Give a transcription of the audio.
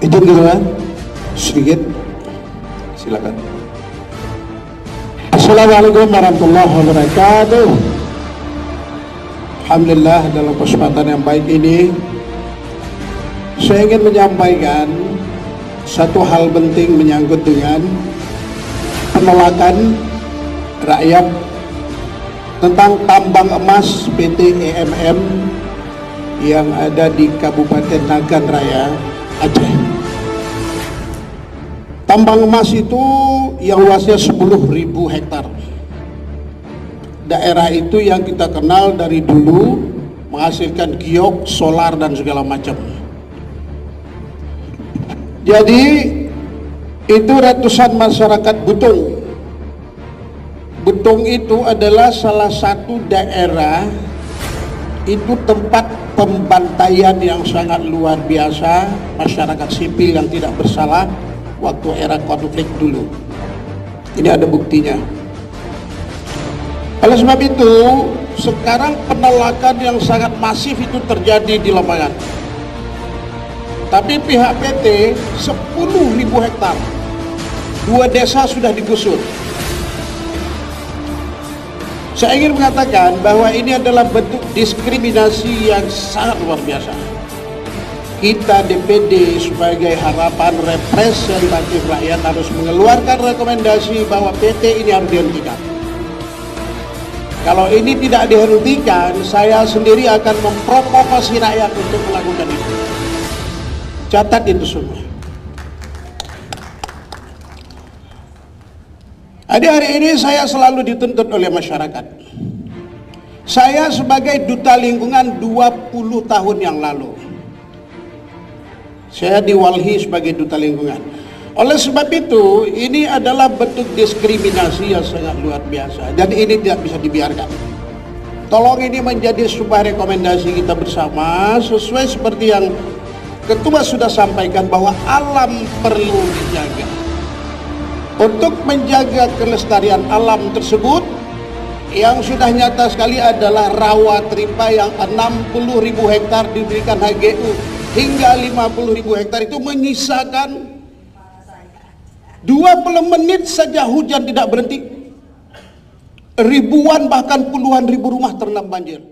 Izin gitu kan? Sedikit. Silakan. Assalamualaikum warahmatullahi wabarakatuh. Alhamdulillah, dalam kesempatan yang baik ini saya ingin menyampaikan satu hal penting menyangkut dengan penolakan rakyat tentang tambang emas PT EMM yang ada di Kabupaten Nagan Raya, Aceh. Tambang emas itu yang luasnya 10.000 hektar. Daerah itu yang kita kenal dari dulu menghasilkan giok, solar dan segala macam. Jadi itu ratusan masyarakat Butung. Butung itu adalah salah satu daerah, itu tempat pembantaian yang sangat luar biasa masyarakat sipil yang tidak bersalah waktu era konflik dulu. Ini ada buktinya. Oleh sebab itu, sekarang penolakan yang sangat masif itu terjadi di lapangan. Tapi pihak PT 10.000 hektar, 2 desa sudah digusur. Saya ingin mengatakan bahwa ini adalah bentuk diskriminasi yang sangat luar biasa. Kita DPD sebagai harapan representatif rakyat harus mengeluarkan rekomendasi bahwa PT ini harus dihentikan. Kalau ini tidak dihentikan, saya sendiri akan memprovokasi rakyat untuk melakukan itu. Catat itu semua. Hari ini saya selalu dituntut oleh masyarakat. Saya sebagai duta lingkungan 20 tahun yang lalu, saya diwalhi sebagai duta lingkungan. Oleh sebab itu, ini adalah bentuk diskriminasi yang sangat luar biasa dan ini tidak bisa dibiarkan. Tolong ini menjadi sebuah rekomendasi kita bersama, sesuai seperti yang Ketua sudah sampaikan bahwa alam perlu dijaga. Untuk menjaga kelestarian alam tersebut, yang sudah nyata sekali adalah rawa trippa yang 60.000 hektar diberikan HGU hingga 50.000 hektar itu menyisakan 20 menit saja hujan tidak berhenti, ribuan bahkan puluhan ribu rumah terendam banjir.